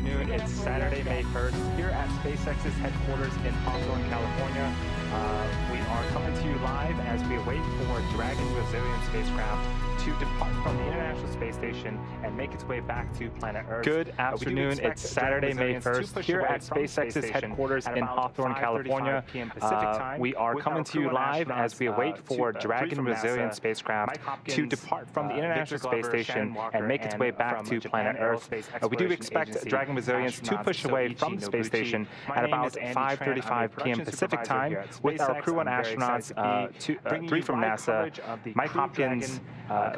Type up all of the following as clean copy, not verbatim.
afternoon. It's Saturday, May 1st, here at SpaceX's headquarters in Hawthorne, California. We are coming to you live as we await for Dragon Resilient spacecraft to depart from the International Space Station and make its way back to planet Earth. Good afternoon. It's Saturday, May 1st, here at SpaceX's headquarters in Hawthorne, California. We are coming to you live as we await for Dragon Resilient spacecraft to depart from the International Space Station and make its way back to planet Earth. We do expect Dragon Resilience to push away from the space station at about 5:35 p.m. Pacific time with our Crew 1 astronauts, three from NASA, Mike Hopkins,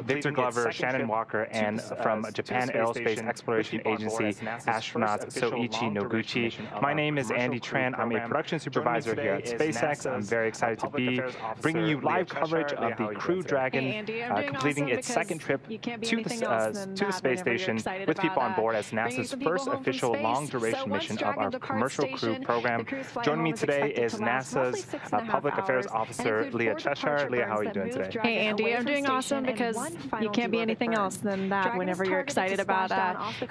Victor Glover, Shannon Walker, and from Japan Aerospace Exploration Agency astronauts Soichi Noguchi. My name is Andy Tran. I'm a production supervisor here at SpaceX. I'm very excited to be bringing you live coverage of the Crew Dragon completing its second trip to the space station with people on board as NASA's first official long-duration mission of our Commercial Crew program. Joining me today is NASA's Public Affairs Officer, Leah Cheshire. Leah, how are you doing today? Hey, Andy, I'm doing awesome because you can't be anything else than that whenever you're excited about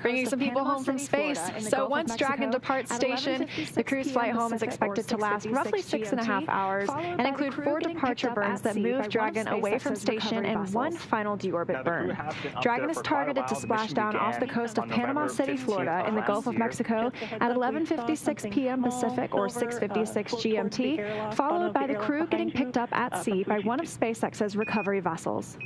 bringing some people home from space. So once Dragon departs station, the crew's flight home is expected to last roughly 6.5 hours and include 4 departure burns that move Dragon away from station and 1 final deorbit burn. Dragon is targeted to splash down off the coast of Panama City, Florida in the Gulf of Mexico at 11:56 p.m. Pacific or 6:56 GMT, followed by the crew getting picked up at sea by one of SpaceX's recovery vessels.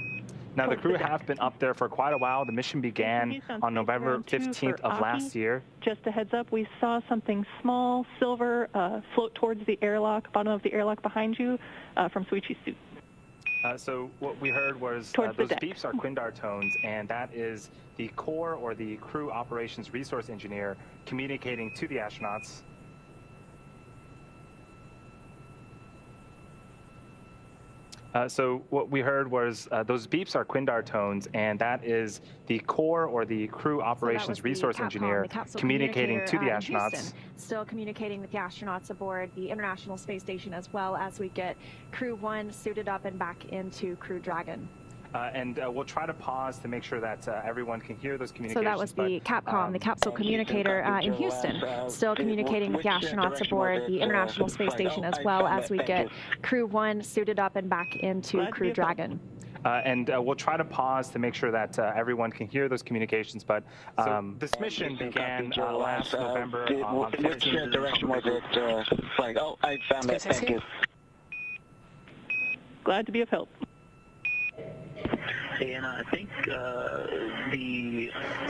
Now, the crew have been up there for quite a while. The mission began on November 15th of last year. Just a heads up, we saw something small, silver, float towards the airlock, bottom of the airlock behind you from Soichi's suit. So what we heard was those beeps are Quindar tones, and that is the core or the crew operations resource engineer communicating to the astronauts. So what we heard was those beeps are Quindar tones, and that is the core or the crew operations resource engineer communicating to the astronauts. Still communicating with the astronauts aboard the International Space Station, as well as we get Crew 1 suited up and back into Crew Dragon. And we'll try to pause to make sure that everyone can hear those communications. So that was the Capcom, the capsule communicator in Houston, still communicating with the astronauts aboard the International Space Station, as well as we get Crew 1 suited up and back into Crew Dragon. And we'll try to pause to make sure that everyone can hear those communications. But this mission began last November on the 15th. Which direction was it flying? Oh, I found it. Thank you. Glad to be of help. And I think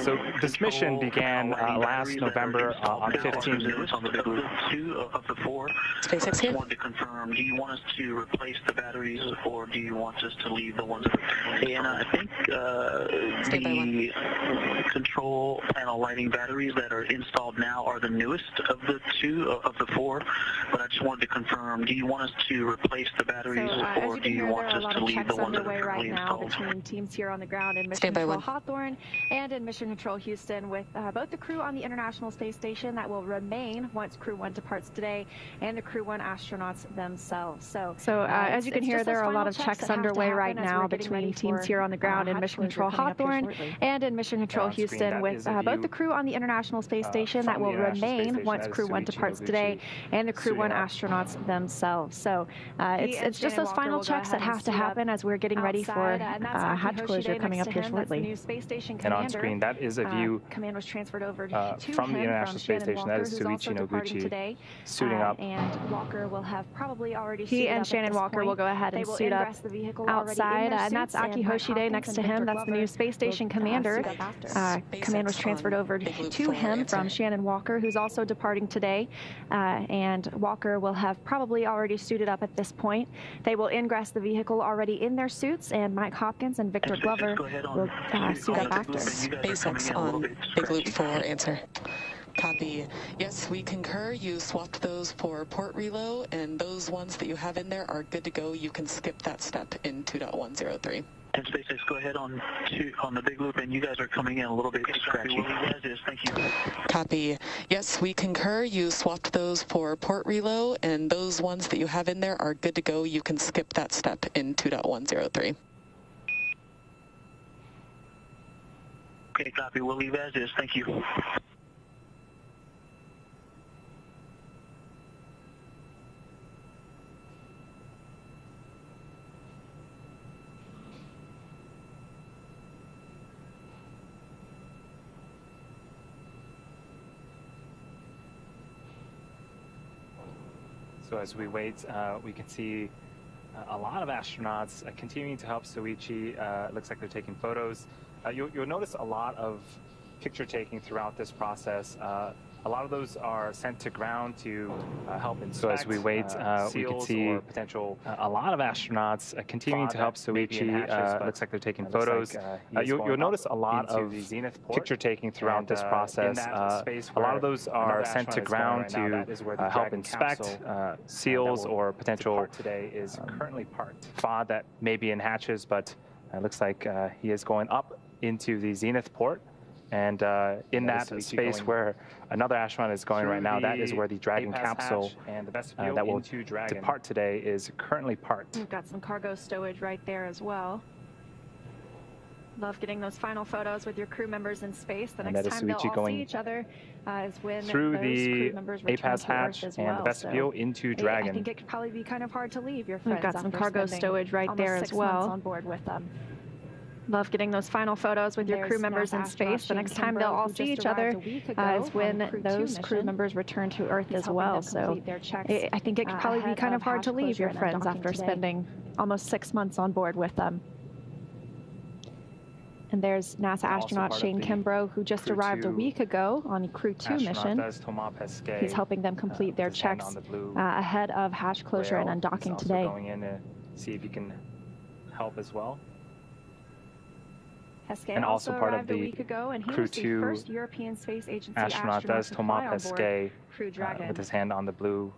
So this mission began last November on the 15th. On the big loop 2 of the 4. SpaceX here. I wanted to confirm, do you want us to replace the batteries or do you want us to leave the ones that are and I think the control panel lighting batteries that are installed now are the newest of the 2 of the 4, but I just wanted to confirm, do you want us to replace the batteries or do you want us to leave the ones that are currently installed? Between teams here on the ground in Mission Control Hawthorne and in Mission Control Houston, with both the crew on the International Space Station that will remain once Crew 1 departs today, and the Crew 1 astronauts themselves. So as you can hear, there are a lot of checks underway right now between teams here on the ground in Mission Control Hawthorne and in Mission Control Houston, with both the crew on the International Space Station that will remain once Crew 1 departs today, and the Crew 1 astronauts themselves. So it's just those final checks that have to happen as we're getting ready for hatch closure coming up here shortly. And on screen, that is a view command was transferred over from the International Space Station. That is Soichi Noguchi suiting up. And Walker will have probably already He and Shannon Walker will go ahead and suit up outside, and that's Aki Hoshide next to him. That's the new space station commander. Command was transferred over to him from Shannon Walker, who's also departing today. And Walker will have probably already suited up at this point. They will ingress the vehicle already in their suits, and Mike Hopkins and Victor Glover will suit up after. SpaceX on Big Loop 4, answer. Copy. Yes, we concur. You swapped those for port reload, and those ones that you have in there are good to go. You can skip that step in 2.103. And SpaceX, go ahead on the big loop, and you guys are coming in a little bit scratchy. Thank you. Copy. Yes, we concur. You swapped those for port reload, and those ones that you have in there are good to go. You can skip that step in 2.103. Okay, copy. We'll leave as is. Thank you. So as we wait, we can see a lot of astronauts continuing to help Soichi. It looks like they're taking photos. You'll notice a lot of picture taking throughout this process. A lot of those are sent to ground to help inspect. So as we wait, we can see potential a lot of astronauts continuing to help Soichi. Looks like they're taking photos. You'll notice a lot of picture taking throughout this process. A lot of those are sent to ground to help inspect seals or potential today is currently parked. FOD that may be in hatches, but it looks like he is going up into the zenith port. And in that space where another astronaut is going right now, that is where the Dragon capsule that will depart today is currently parked. We've got some cargo stowage right there as well. Love getting those final photos with your crew members in space. The next time they'll all see each other is when through those crew members the return APAS to Earth hatch as and well. the vestibule into Dragon. I think it could probably be kind of hard to leave your friends. We've got some cargo stowage right there as well. On board with them. Love getting those final photos with your crew members in space. The next time they'll all see each other is when those crew members return to Earth as well. So I think it could probably be kind of hard to leave your friends after spending almost 6 months on board with them. And there's NASA astronaut Shane Kimbrough, who just arrived a week ago on Crew 2 mission. He's helping them complete their checks ahead of hatch closure and undocking today. Going in to see if he can help as well. And also part of the Crew 2 first European Space Agency astronaut does Thomas Pesquet Crew Dragon. with his hand on the blue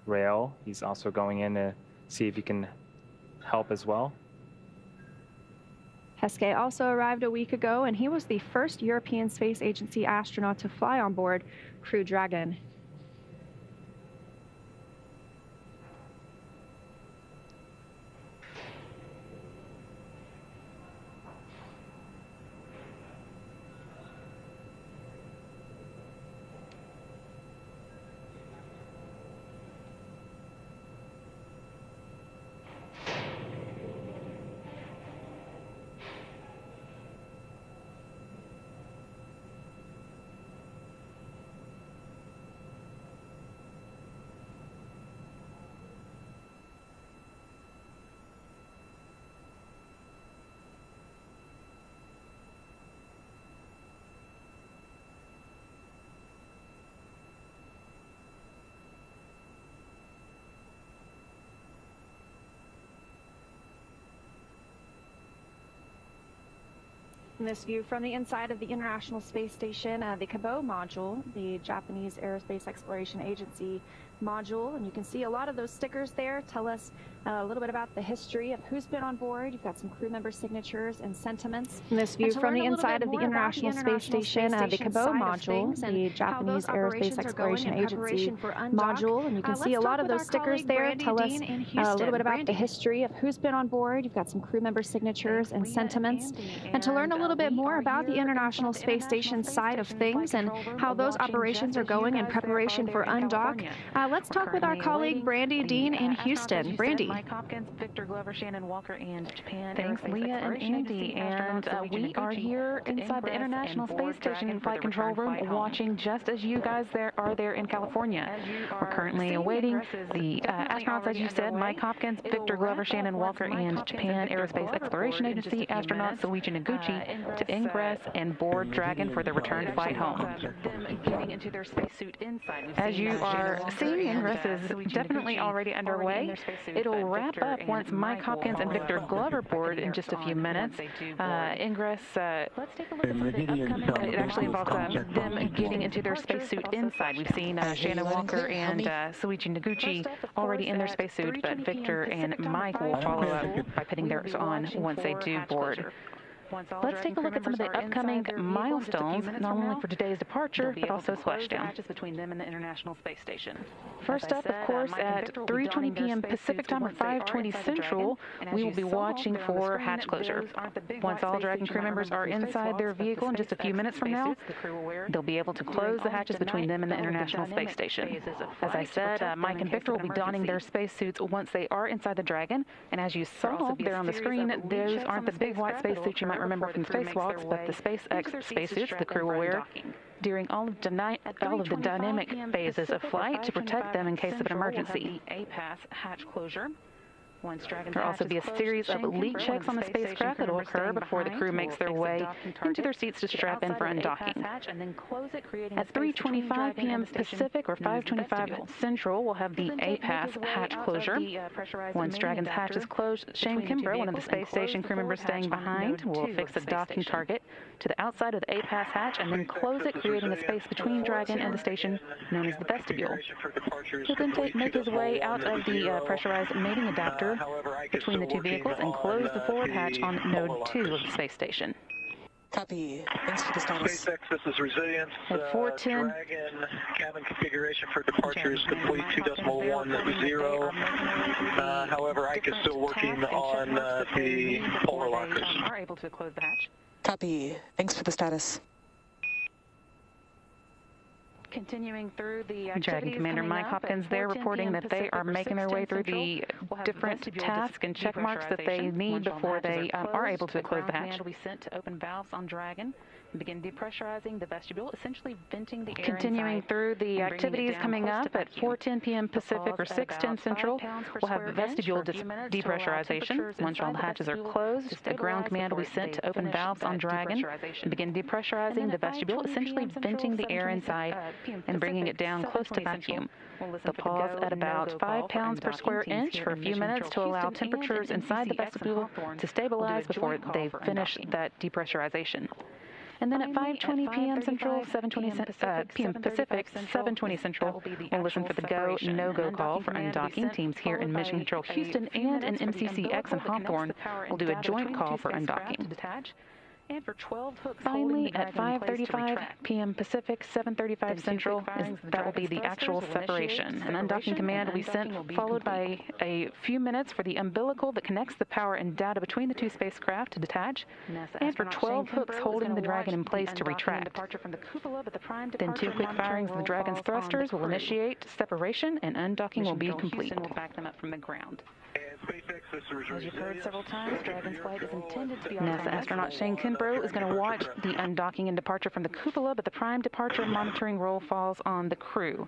rail. He's also going in to see if he can help as well. Pesquet also arrived a week ago, and he was the first European Space Agency astronaut to fly on board Crew Dragon. In this view from the inside of the International Space Station, the Kibo module, the Japanese Aerospace Exploration Agency module, and you can see a lot of those stickers there tell us a little bit about the history of who's been on board. You've got some crew member signatures and sentiments. In this view from the inside of the International Space Station, the Kibo module, the Japanese Aerospace Exploration Agency module, and you can see a lot of those stickers there tell us a little bit about the history of who's been on board. You've got some crew member signatures and sentiments. And to learn a little bit more about the International Space Station side of things and how those operations are going in preparation for undock, let's talk with our colleague Brandy Dean in Houston. Brandy. Mike Hopkins, Victor Glover, Shannon Walker, and Japan. Thanks, Leah and Andy. And we are here inside the International Space Station in Flight Control Room watching just as you guys are there in California. We're currently awaiting the astronauts, as you said, Mike Hopkins, Victor Glover, Shannon Walker, and Japan Aerospace Exploration Agency astronaut Soichi Noguchi to ingress and board Dragon for their return flight home. As you are seeing, ingress is definitely already underway. It'll wrap up once Mike Hopkins and Victor Glover board in just a few minutes. Ingress, let's take a look at some of the upcoming. It actually involves them getting into their spacesuit inside. We've seen Shannon Walker and Soichi Noguchi already in their spacesuit, but Victor and Mike will follow up by putting theirs on once they do board. Let's take a look at some of the upcoming milestones, not only for today's departure, but also splashdown. Between them and the International Space Station. First up, of course, at 3:20 p.m. Pacific time or 5:20 Central, we will be watching for hatch closure. Once all Dragon crew members are inside their vehicle in just a few minutes from now, they'll be able to close the hatches between them and the International Space Station. As I said, Mike and Victor will be donning their spacesuits once they are inside the Dragon, and as you saw there on the screen, those aren't the big white spacesuits you might remember from spacewalks, but the SpaceX spacesuits the crew will wear during all of the dynamic phases of flight to protect them in case of an emergency. Hatch closure. There will also be a series of leak checks on the spacecraft that will occur before the crew makes their way into their seats to strap in for undocking. At 3:25 p.m. Pacific or 5:25 Central, we'll have the APAS hatch closure. Once Dragon's hatch is closed, Shane Kimbrough, one of the space station crew members staying behind, will fix a docking target to the outside of the APAS hatch and then close it, creating a space between Dragon and the station known as the vestibule. He'll then make his way out of the pressurized mating adapter between the two vehicles and close the forward hatch on node 2 of the space station. Copy. Thanks for the status. SpaceX, this is Resilience. At 4:10. Dragon cabin configuration for departure is complete, 2.10. However, Ike is still working on the polar lockers. Are able to close the hatch. Copy. Thanks for the status. Continuing through the Dragon Commander Mike Hopkins, they're reporting that they are making their way through the different tasks and check marks that they need before they are able to close the hatch. We sent to open valves on Dragon and begin depressurizing the vestibule, essentially venting the air. Continuing through the activities coming up at 4:10 p.m. Pacific or 6:10 Central, we'll have vestibule depressurization. Once all the hatches are closed, the ground command will be sent to open valves on Dragon and begin depressurizing the vestibule, essentially venting the air inside and bringing it down close to vacuum. They'll pause at about 5 pounds per square inch for a few minutes to allow temperatures inside the vestibule to stabilize before they finish that depressurization. And then at 5:20 p.m. Central, 7:20 p.m. Pacific, 7:20 Central, we'll listen for the go, no-go call for undocking. Teams here in Mission Control Houston and in MCCX and Hawthorne will do a joint call for undocking. And for 12 hooks finally, at 5:35 p.m. Pacific, 7:35 Central, that will be the actual separation. An undocking command will be sent, followed by a few minutes for the umbilical that connects the power and data between the two spacecraft to detach, and for 12 hooks holding the Dragon in place to retract. Then 2 quick firings of the Dragon's thrusters will initiate separation, and undocking will be complete. Will back them up from the ground. As you've heard several times, Dragon's flight is intended to be NASA astronaut Shane Kimbrough is going to watch the undocking and departure from the cupola, but the prime departure monitoring role falls on the crew.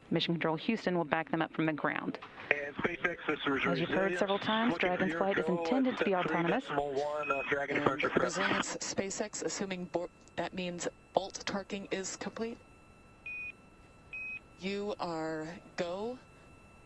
Mission Control Houston will back them up from the ground. As you've heard several times, Dragon's flight is intended to be autonomous. Resilience, SpaceX, assuming that means bolt torquing is complete. You are go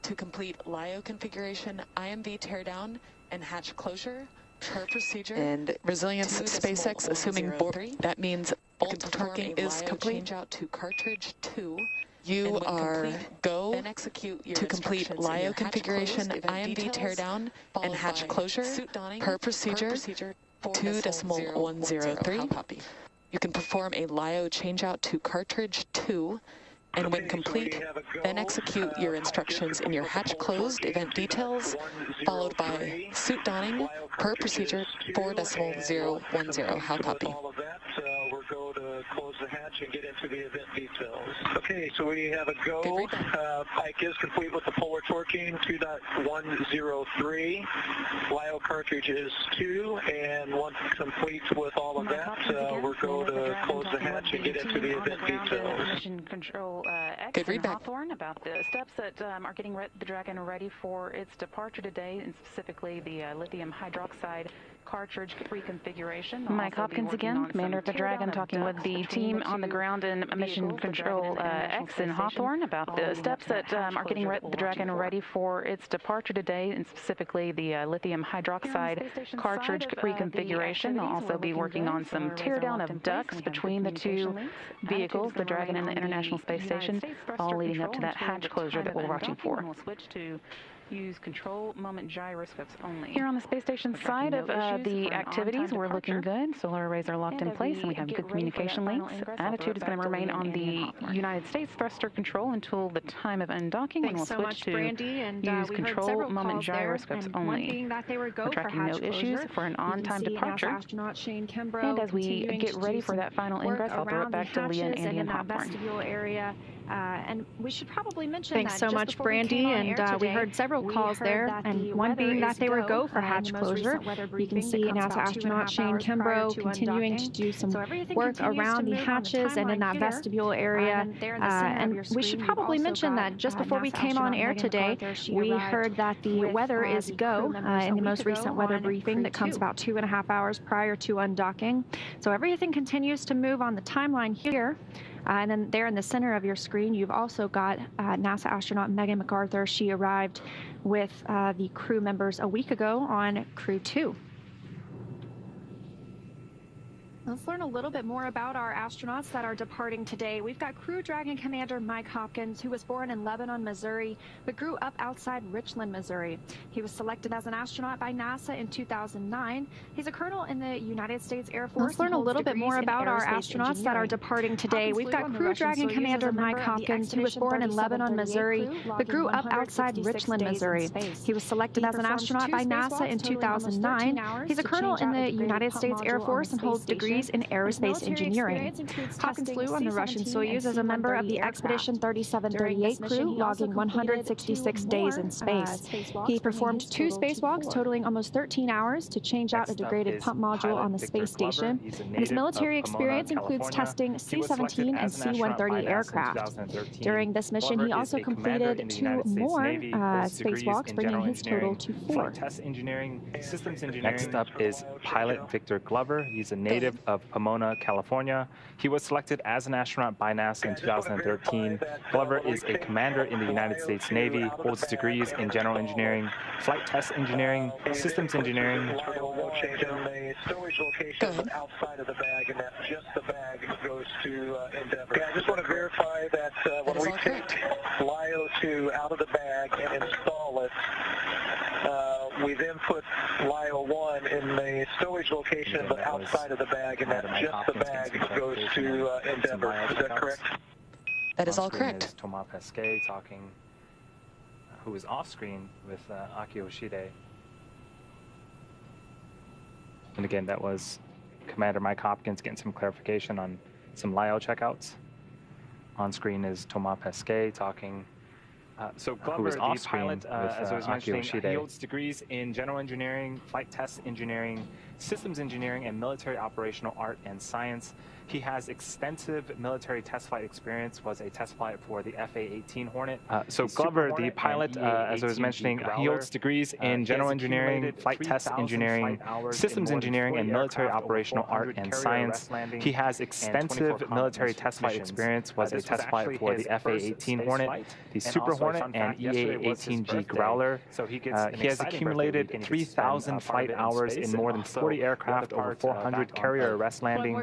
to complete LIO configuration, IMV teardown, and hatch closure per procedure. And Resilience, SpaceX, assuming that means bolt torquing is complete. Change out to cartridge 2. You are go to complete LIO configuration, IMV teardown, and hatch closure per procedure 2.103. You can perform a LIO changeout to cartridge 2. And when complete, then execute your instructions in your hatch closed event details, followed by suit donning per procedure 4.010. How copy? We're go to close the hatch and get into the event details. Okay, so we have a go. Pike is complete with the polar torquing, 2.103. LIO cartridge is 2, and once complete with all of that, we're go to close the hatch and get into the event details. Mission Control X and Hawthorne about the steps that are getting the Dragon ready for its departure today, and specifically the lithium hydroxide cartridge reconfiguration. Mike Hopkins again, commander of the Dragon, talking with the team on the ground in Mission Control X in Hawthorne about the steps that are getting the Dragon ready for its departure today, and specifically the lithium hydroxide cartridge reconfiguration. They'll also be working on some teardown of ducts between the two vehicles, the Dragon and the International Space Station, all leading up to that hatch closure that we're watching for. We'll switch to use control moment gyroscopes only. Here on the space station side of the activities, we're looking good. Solar arrays are locked in place, and we have good communication links. Attitude is going to remain on the United States thruster control until the time of undocking, and we'll switch to use control moment gyroscopes only. We're tracking no issues for an on-time departure. And as we get ready for that final ingress, I'll throw it back to Leah and Andy and Hawthorne. And we should probably mention Thanks so much, Brandy. And we heard several calls there, and one being that they were go for hatch closure. You can see NASA astronaut Shane Kimbrough continuing to do some work around the hatches and in that vestibule area. And we should probably mention that just before we came on air today, we heard that the weather is go in the most recent weather briefing that comes about 2.5 hours prior to undocking. So everything continues to move on the timeline here. And then there in the center of your screen, you've also got NASA astronaut Megan McArthur. She arrived with the crew members a week ago on Crew 2. Let's learn a little bit more about our astronauts that are departing today. We've got Crew Dragon Commander Mike Hopkins, who was born in Lebanon, Missouri, but grew up outside Richland, Missouri. He was selected as an astronaut by NASA in 2009. He's a colonel in the United States Air Force. Let's learn a little bit more about our astronauts that are departing today. We've got Crew Dragon Commander Mike Hopkins, who was born in Lebanon, Missouri, but grew up outside Richland, Missouri. He was selected as an astronaut by NASA in 2009. He's a colonel in the United States Air Force and holds degrees in aerospace engineering. Hopkins flew on the Russian Soyuz as a member of the Expedition 3738 crew, logging 166 days in space. He performed 2 spacewalks totaling almost 13 hours to change out a degraded pump module on the space station. And his military experience includes testing C-17 and C-130 aircraft. During this mission, he also completed 2 more spacewalks, bringing his total to 4. Next up is pilot Victor Glover. He's a native of Pomona, California. He was selected as an astronaut by NASA in 2013. Glover is a commander in the United States Navy, holds degrees in general engineering, flight test engineering, systems engineering. Outside of the bag, and that just the bag goes to Endeavor. Okay, I just want to verify that when we take LIO 2 out of the bag and install it, we then put LIO 1 in the stowage location, but outside of the bag, and that just the bag goes to Endeavor. Is that correct? That is all correct. Thomas Pesquet talking, who is off screen with Aki Hoshide. And again, that was Commander Mike Hopkins getting some clarification on some LIO checkouts. On screen is Thomas Pesquet talking. So Glover, was off the pilot, as I was mentioning, he holds degrees in general engineering, flight test engineering, systems engineering, and military operational art and science. He has extensive military test flight experience, was a test pilot for the FA-18 Hornet. So Glover, the pilot, as I was mentioning, he holds degrees in general engineering, flight test engineering, systems engineering, and military operational art and science. He has extensive military test flight experience, was a test pilot for the FA-18 Hornet, the Super Hornet, and EA-18G Growler. He has accumulated 3,000 flight hours in more than 40 aircraft, over 400 carrier arrest landings,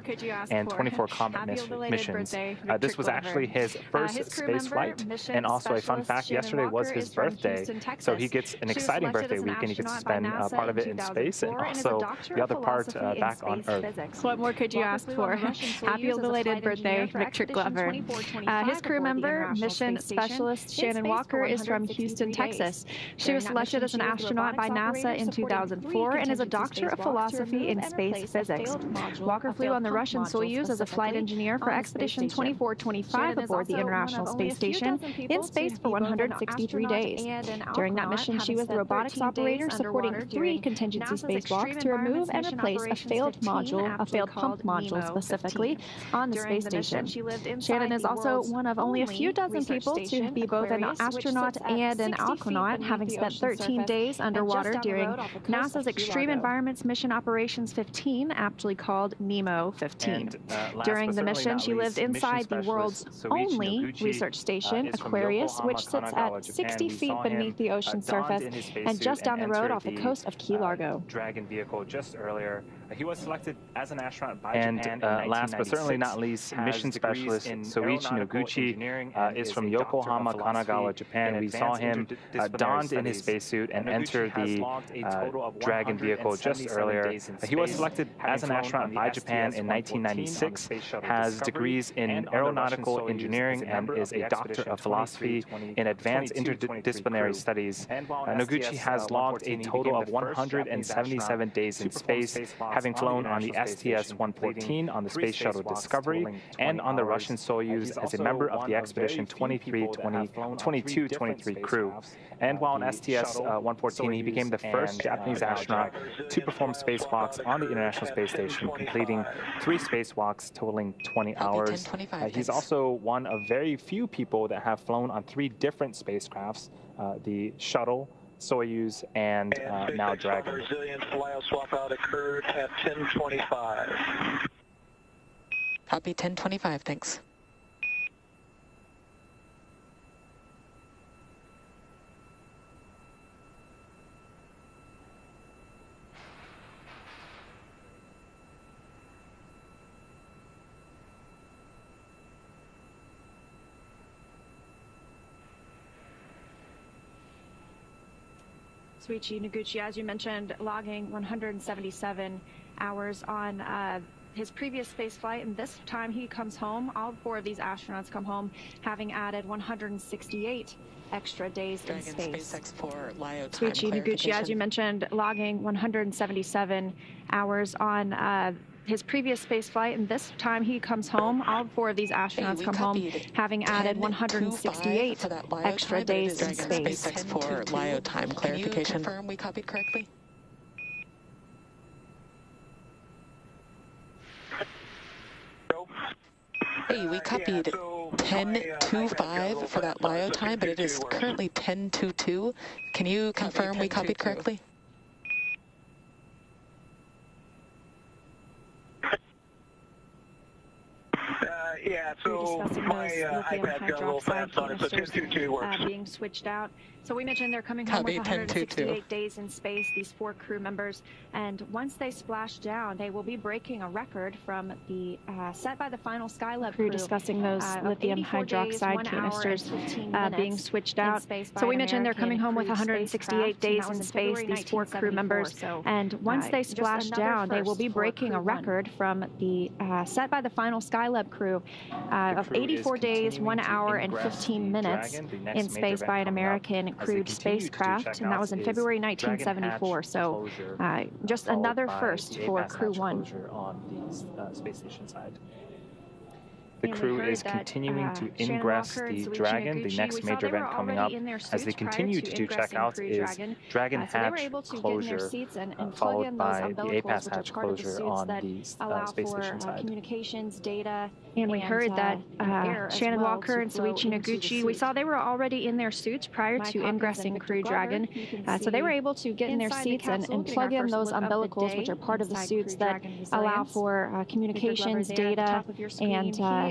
and 24 combat missions. This was actually his first space flight, and also a fun fact, yesterday was his birthday, so he gets an exciting birthday week, and he gets to spend part of it in space, and also the other part back on Earth. What more could you ask for? Happy belated birthday, Victor Glover. His crew member, mission specialist Shannon Walker, is from Houston, Texas. She was selected as an astronaut by NASA in 2004 and is a doctor of philosophy in space physics. Walker flew on the Russian Soyuz as a flight engineer for Expedition 2425 aboard the International Space Station in space for 163 days. During that mission, she was the robotics operator supporting 3 contingency spacewalks to remove and replace a failed module, a failed pump module specifically, on the space station. Shannon is also one of only a few dozen people to be both an astronaut and an aquanaut, having spent 13 days underwater during NASA's Extreme Environments Mission Operations 15, aptly called NEMO 15. During the mission, she lived inside the world's only research station, Aquarius, which sits at 60 feet beneath the ocean surface and just down the road off the coast of Key Largo. Dragon vehicle just earlier. He was selected as an astronaut by Japan in last but certainly not least, mission specialist Soichi Noguchi is from Yokohama, Kanagawa, Japan. We saw him donned in his spacesuit and enter the Dragon vehicle just earlier. He was selected as an astronaut by Japan in 1996, has degrees in aeronautical engineering, and is a doctor of philosophy in advanced interdisciplinary studies. Noguchi has logged a total of 177 days in space, having flown on the STS-114 on the Space Shuttle Discovery and on the Russian Soyuz as a member of the Expedition 22-23 crew. And while on STS-114, he became the first Japanese astronaut to perform spacewalks on the International Space Station, completing 3 spacewalks totaling 20 hours. He's also one of very few people that have flown on 3 different spacecrafts, the Shuttle, Soyuz, and now Dragon. Brazilian flyout swap out occurred at 10:25. Copy 10:25, thanks. Soichi Noguchi, as you mentioned, logging 177 hours on his previous space flight, and this time he comes home. All 4 of these astronauts come home, having added 168 extra days in space. Soichi Noguchi, as you mentioned, logging 177 hours on his previous space flight, and this time he comes home. All 4 of these astronauts come home, having added 168 extra days in space. For LIO time clarification. Can you confirm we copied correctly? Hey, we copied 10:25 for that LIO time, but it is currently 10:22. Can you confirm we copied correctly? Yeah, so my iPad got a little fast on it, so 10:22 works. Being switched out. So we mentioned they're coming home with 168 days in space, these 4 crew members, and once they splash down, they will be breaking a record from the set by the final Skylab crew. Discussing those lithium hydroxide canisters being switched out. So we mentioned they're coming home with 168 days in space, these 4 crew members, and once they splash down, they will be breaking a record from the set by the final Skylab crew of 84 days, 1 hour, and 15 minutes in space by an American crewed spacecraft, and that was in February 1974. So just another first for Crew 1. On the space station side. The crew is continuing to ingress the Dragon. The next major event coming up as they continue to do checkouts is Dragon hatch closure, followed by the APAS hatch closure on the space station side. Communications, data, and we heard that Shannon Walker and Soichi Noguchi, we saw they were already in their suits prior to ingressing Crew Dragon. So they were able to get in their seats and plug in those umbilicals, which are part of the suits that allow for communications, data,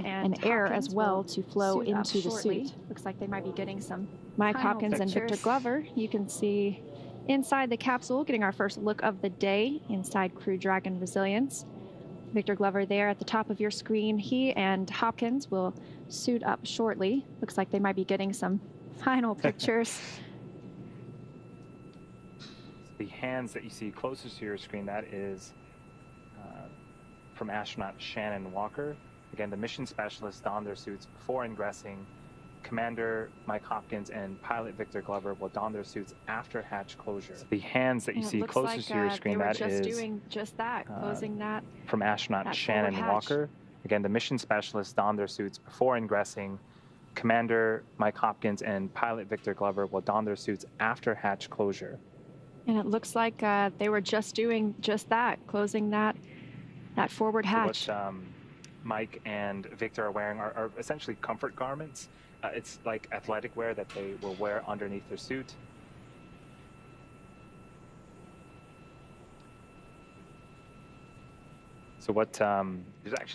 and air as well to flow into the suit. Looks like they might be getting some Mike Hopkins and Victor Glover, you can see inside the capsule, getting our first look of the day inside Crew Dragon Resilience. Victor Glover there at the top of your screen. He and Hopkins will suit up shortly. Looks like they might be getting some final pictures. The hands that you see closest to your screen, that is from astronaut Shannon Walker. Again, the mission specialists don their suits before ingressing. Commander Mike Hopkins and pilot Victor Glover will don their suits after hatch closure. The hands that you see closest to your screen, that is doing just that, closing that from astronaut Shannon Walker. Again, the mission specialists don their suits before ingressing. Commander Mike Hopkins and pilot Victor Glover will don their suits after hatch closure. And it looks like they were just doing just that, closing that forward hatch. So what Mike and Victor are wearing are essentially comfort garments. It's like athletic wear that they will wear underneath their suit. So what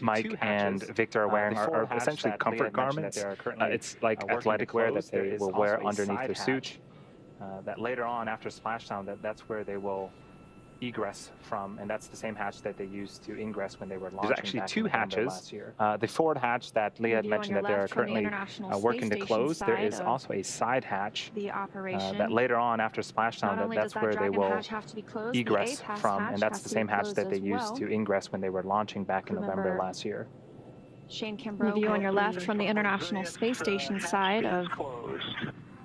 Mike and Victor are wearing are essentially comfort garments. It's like athletic wear that they will wear underneath their suit. That later on, after splashdown, that's where they will egress from, and that's the same hatch that they used to ingress when they were launching. There's actually 2 hatches. The forward hatch that Leah had mentioned that they're currently working to close. There is also a side hatch that later on, after splashdown, that's where they will egress from, and that's the same hatch that they used to ingress when they were launching back in November last year. The view on your left from the International Space Station side of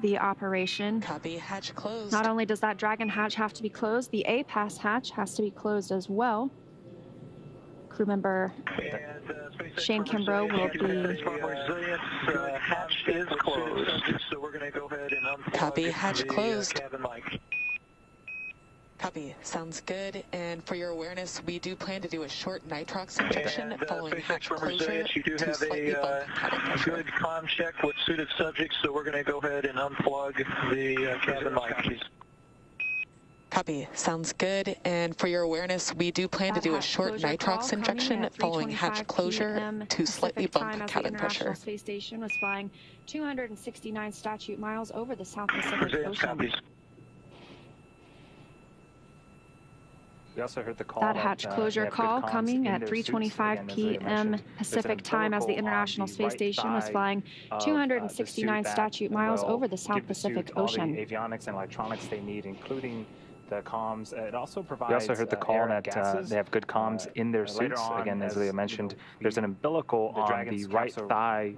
the operation. Copy, hatch closed. Not only does that Dragon hatch have to be closed, the APAS hatch has to be closed as well. crew member Shane Kimbrough will be... Hatch is closed, so we're going to go ahead and unplug. Copy, hatch closed. Cabin mic. Copy, sounds good. And for your awareness, we do plan to do a short nitrox injection following hatch closure you do to have slightly bump cabin pressure. Good comm check with suited subjects, so we're going to go ahead and unplug the cabin mic. Copy, sounds good. And for your awareness, we do plan to do a short nitrox injection following hatch closure to slightly bump cabin pressure. The space station was flying 269 statute miles over the South Pacific Ocean. We also heard the call that hatch closure call coming at 3:25 p.m. Pacific time as the International Space Station was flying 269 statute miles over the South Pacific Ocean. All the avionics and electronics they need, including the comms. It also provides. We also heard the call that they have good comms in their suits. Again, as Leah mentioned, there's an umbilical on the right thigh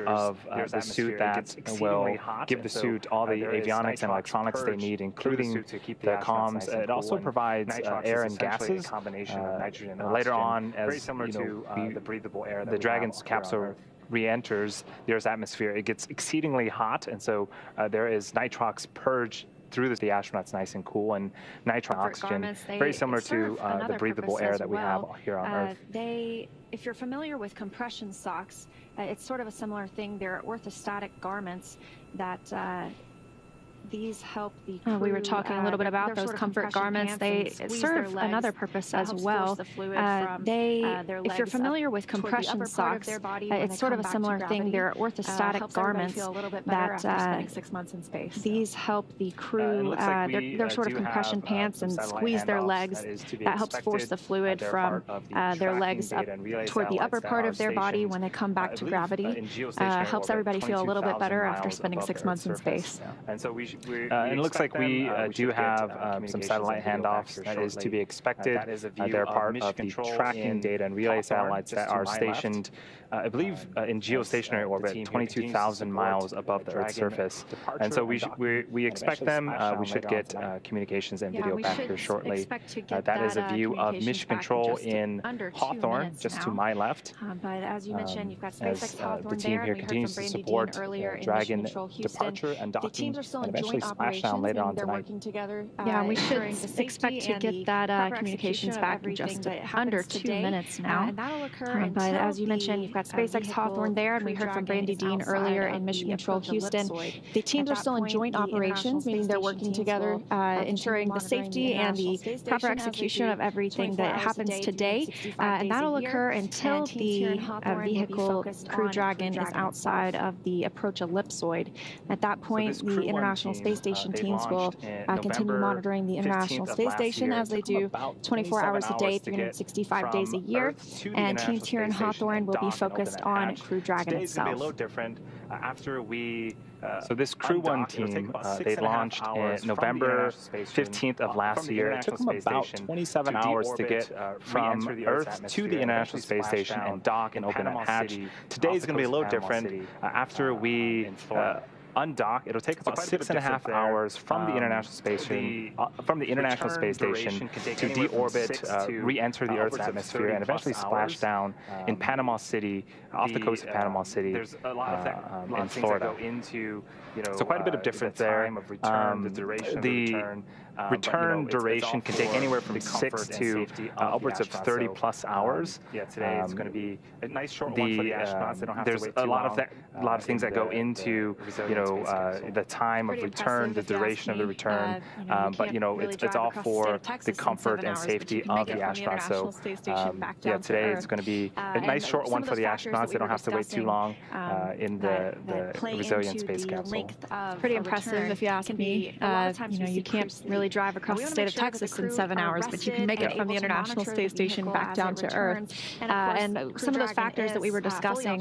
of the suit that will give the suit all the avionics and electronics they need, including the comms. It also provides air and gases. Later on, as you know, the breathable air that the Dragon's capsule re-enters the Earth's atmosphere, it gets exceedingly hot, and so there is nitrox purge through the astronauts nice and cool, and nitrogen oxygen, very similar to the breathable air that we have here on Earth. If you're familiar with compression socks, it's sort of a similar thing. They're orthostatic garments that these help the crew, we were talking a little bit about those comfort garments. They serve another purpose as well. If you're familiar with compression socks, it's sort of a similar thing. They're orthostatic garments that 6 months in space. These help the crew. They're sort of compression pants and squeeze their legs. That helps force the fluid from their legs up toward the upper part of their body when they come back to gravity. Helps everybody feel a little bit better after spending 6 months in space. And so we and it looks like we do have some satellite handoffs that is to be expected. They're part of the tracking data and relay satellites that are stationed, I believe, in geostationary orbit, 22,000 miles above the Earth's surface. And so we expect them. We should get communications and video back here shortly. That is a view of mission control in Hawthorne, just to my left. But as you mentioned, you've got SpaceX Hawthorne the team here continues to support Dragon departure and docking, and eventually splashdown later on tonight. Yeah, we should expect to get that communications back in just under 2 minutes now. But as you mentioned, you've got SpaceX Hawthorne there, and we heard from Brandy Dean earlier in Mission Control Houston. The teams are still in joint operations, meaning they're working together, ensuring the safety and the proper execution of everything that happens today. And that'll occur until the vehicle Crew Dragon is outside of the approach ellipsoid. At that point, the International Space Station teams will continue monitoring the International Space Station as they do 24 hours a day, 365 days a year. And teams here in Hawthorne will be focused on Crew Dragon itself. It's going to be a little different after we. So this Crew 1 team, they launched November 15th of last year. It took them about 27 hours to get from Earth to the International Space Station and dock and open a hatch. Today is going to be a little different. After we undock, it'll take about 6.5 hours from the International Space Station, to deorbit, re-enter the Earth's atmosphere, and eventually splash down in Panama City, off the coast of Panama City, in Florida. So quite a bit of difference there. The return duration can take anywhere from 6 to upwards of 30 plus hours. Yeah, today it's going to be a nice short one for the astronauts. They don't have to wait too long. There's a lot of things that go into the time of return, the duration of the return, but it's all for the comfort and safety of the astronauts. So yeah, today it's going to be a nice short one for the astronauts. They don't have to wait too long in the resilient space capsule. Pretty impressive, if you ask me. You can't really drive across the state of Texas in 7 hours, but you can make it from the International Space Station back down to Earth. And some of those factors that we were discussing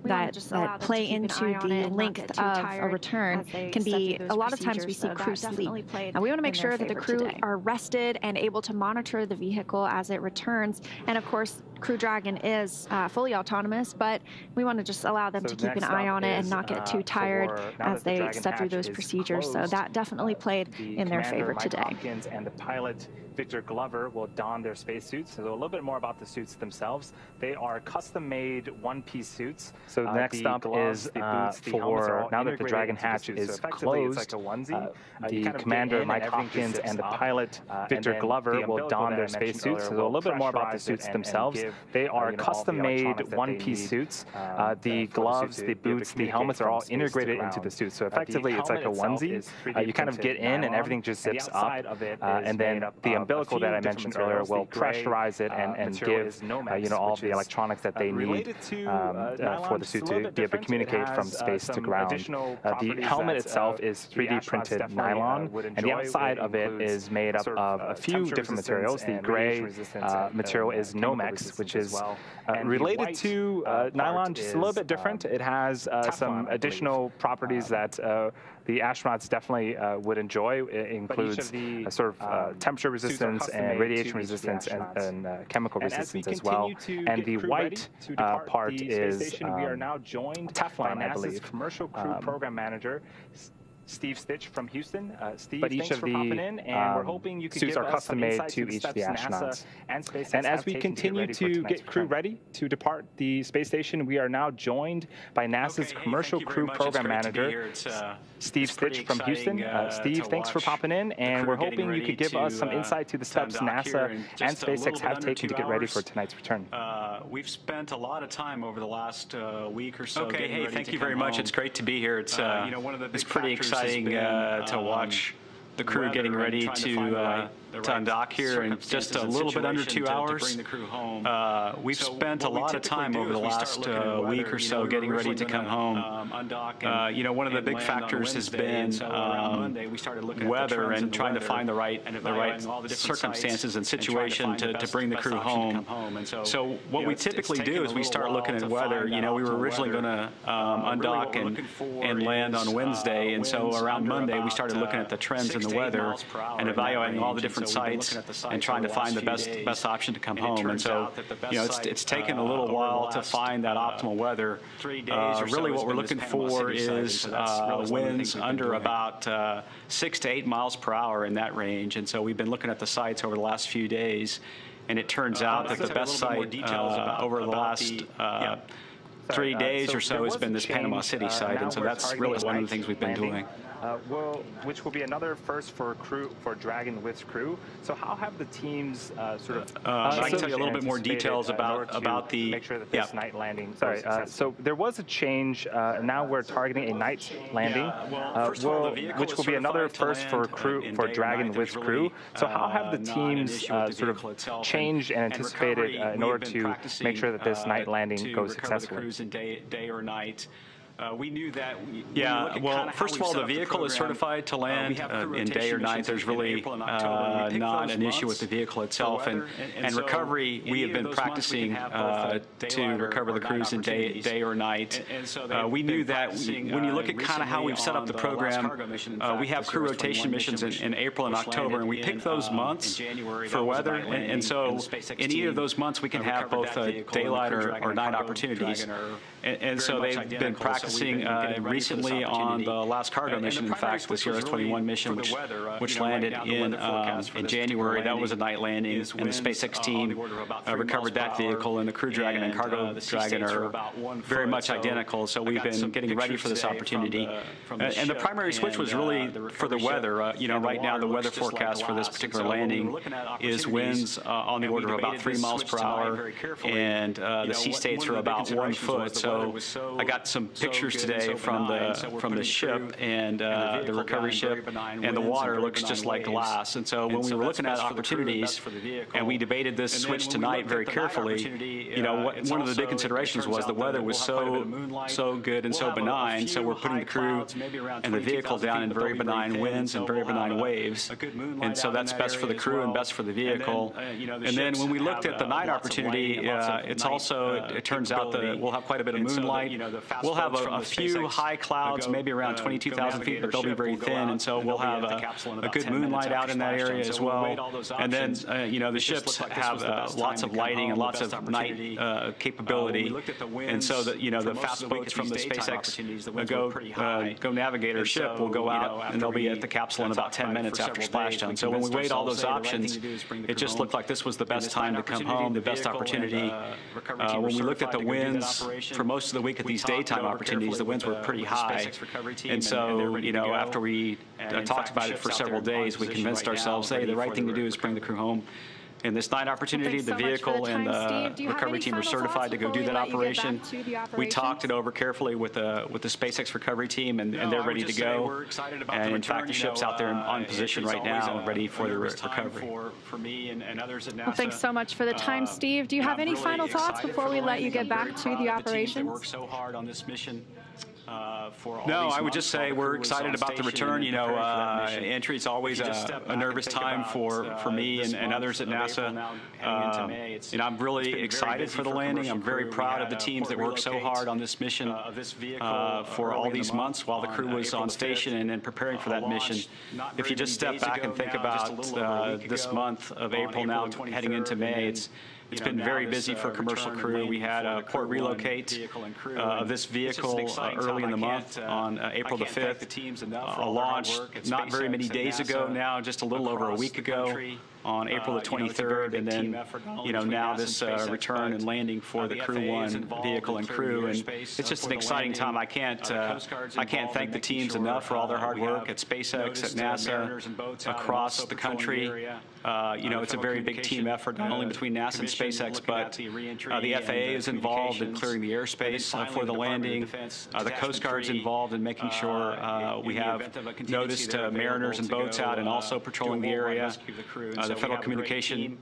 that play into the length of a return can be, a lot of times we see crew sleep. And we want to make sure that the crew are rested and able to monitor the vehicle as it returns. And of course, Crew Dragon is fully autonomous, but we want to just allow them to keep an eye on it and not get too tired as they step through those procedures. So that definitely played in their favor today. Hopkins and the pilot Victor Glover will don their spacesuits. So a little bit more about the suits themselves. They are custom-made one-piece suits. So the next stop is for now that the Dragon hatch is closed. It's like a onesie. The commander Mike Hopkins and the pilot Victor Glover will don their spacesuits. So a little bit more about the suits themselves. They are custom-made one-piece suits. The gloves, the boots, the helmets are all integrated into the suit. So effectively, it's like a onesie. You kind of get in and everything just zips up, and then the umbilical that I mentioned earlier will pressurize it and give all of the electronics that they need for the suit to be able to communicate from space to ground. The helmet itself is 3D printed nylon, and the outside of it is made up of a few different materials. The gray material is Nomex, which is related to nylon, just a little bit different. It has some additional properties that the astronauts definitely would enjoy. It includes a sort of temperature resistance and radiation resistance and chemical resistance as well. And the white part is Teflon, I believe. Commercial crew program manager Steve Stitch from Houston. Steve, but each of the and we're hoping you could suits give are custom made to each of the astronauts. And as we continue to get crew ready to depart the space station, we are now joined by NASA's Commercial Crew Program Manager, Steve Stitch from Houston. Steve, thanks for popping in, and we're hoping you could give us some insight to the steps NASA and SpaceX have taken to get ready for tonight's return. We've spent a lot of time over the last week or so. Okay, hey, thank you very much. It's great to be here. It's pretty exciting to watch the crew getting ready to undock here in just a little bit under 2 hours. We've spent a lot of time over the last week or so getting ready to come home. One of the big factors has been weather and trying to find the right circumstances and situation to bring the crew home. So what we typically do is we start looking at weather. We were originally going to undock and land on Wednesday, and so around Monday we started looking at the trends in the weather and evaluating all the different sites and trying to find the best option to come home. And so, it's taken a little while to find that optimal weather. Really what we're looking for is winds under about 6 to 8 miles per hour in that range. And so we've been looking at the sites over the last few days, and it turns out that the best site over the last 3 days or so has been this Panama City site, and so that's really one of the things we've been doing. Which will be another first for Dragon with crew. So how have the teams sort of? I can tell you a little bit more details about the make sure that this night landing. Sorry, so there was a change. Now we're targeting a night landing, which will be another first for Dragon with crew. So how have the teams sort of changed and anticipated in order to make sure that this night landing goes successfully? Day or night. We knew that. Well, first of all, the vehicle is certified to land in day or night. There's really not an issue with the vehicle itself. And recovery, we have been practicing to recover the crews in day or night. We knew that when you look at kind of how we've set up the program, we have crew rotation missions in April and October, and we pick those months for weather. And so in either of those months, we can have both daylight or night opportunities. And so they've been practicing recently on the last cargo mission. In fact, the CRS-21 mission, which landed in January, that was a night landing, and the SpaceX team recovered that vehicle, and the Crew Dragon and Cargo Dragon are very much identical. So we've been getting ready for this opportunity. And the primary switch was really for the weather. Right now the weather forecast for this particular landing is winds on the order of about 3 miles per hour, and the sea states are about 1 foot. So I got some pictures today from the ship and the recovery ship, and the water looks just like glass. And so when we were looking at opportunities and we debated this switch tonight very carefully, one of the big considerations was the weather was so good and so benign. So we're putting the crew and the vehicle down in very benign winds and very benign waves, and so that's best for the crew and best for the vehicle. And then when we looked at the night opportunity, it turns out that we'll have quite a bit of moonlight. We'll have a few high clouds, maybe around 22,000 feet, but they'll be very thin, and so we'll have a good moonlight out in that area as well. And then, the ships have lots of lighting and lots of night capability. And so the fast boats from the SpaceX Go Navigator ship will go out, and they'll be at the capsule in about 10 minutes after splashdown. So when we weighed all those options, it just looked like this was the best time to come home, the best opportunity. When we looked at the winds for most of the week at these daytime opportunities, the winds were pretty high. And so, after we talked about it for several days, we convinced ourselves, hey, the right thing to do is bring the crew home. In this night opportunity, the vehicle and the recovery team are certified to go do that operation. We talked it over carefully with the SpaceX recovery team, and they're ready to go. And in fact, the ship's out there on position right now, ready for the recovery. Well, thanks so much for the time, Steve. Do you have any final thoughts before we let you get back to the operations? No, I would just say we're excited about the return. Entry is always a nervous time for me and others at NASA. I'm really excited for the landing. I'm very proud of the teams that worked so hard on this mission for all these months while the crew was on station and preparing for that mission. If you just step back and think about this month of April now heading into May, it's been very busy for commercial crew. We had a port relocate of this vehicle early in the month on April the 5th. A launch not very many days ago now, just a little over a week ago on April the 23rd, and then now this return and landing for the Crew 1 vehicle and crew, and it's just an exciting time. I can't thank the teams enough for all their hard work at SpaceX, at NASA, across the country. It's a very big team effort, not only between NASA and SpaceX, but the FAA is involved in clearing the airspace for the landing. The Coast Guard's involved in making sure we have noticed mariners and boats out and also patrolling the area. The Federal Communication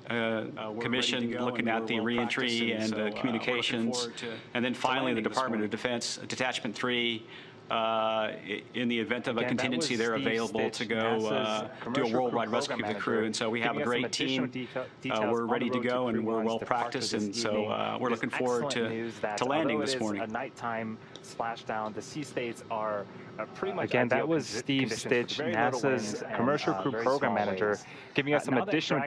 Commission looking at the reentry and communications. And then finally, the Department of Defense, Detachment 3, in the event of a contingency, they're available to go do a worldwide rescue of the crew. And so we have a great team. We're ready to go, and we're well practiced. And so we're looking forward to landing this morning. A nighttime splashdown. The sea states are pretty much. Again, that was Steve Stitch, NASA's Commercial Crew Program Manager, giving us some additional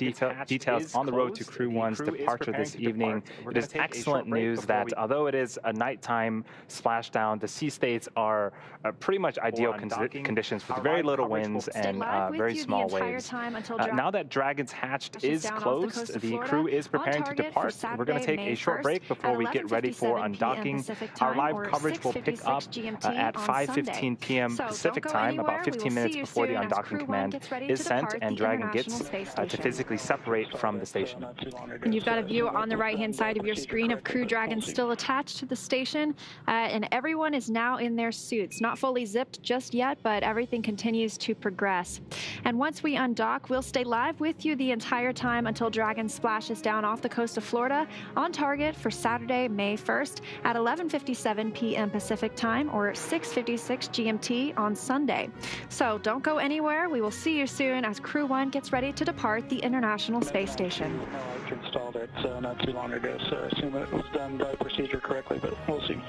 details on the road to Crew 1's departure this evening. It is excellent news that although it is a nighttime splashdown, the sea states are pretty much ideal conditions with very little winds and very small waves. Now that Dragon's Hatch is closed, the crew is preparing to depart. We're going to take a short break before we get ready for undocking. Our live coverage will pick up at 5:15 p.m. Pacific time, about 15 minutes before the undocking command is sent and Dragon gets to physically separate from the station. And you've got a view on the right-hand side of your screen of Crew Dragon still attached to the station, and everyone is now in their suits. Not fully zipped just yet, but everything continues to progress. And once we undock, we'll stay live with you the entire time until Dragon splashes down off the coast of Florida on target for Saturday, May 1st at 11:57 p.m. Pacific time or 6:56 GMT on Sunday. So don't go anywhere. We will see you soon as Crew 1 gets ready to depart the International Space Station. It's installed it not too long ago, so I assume it was done by procedure correctly, but we'll see.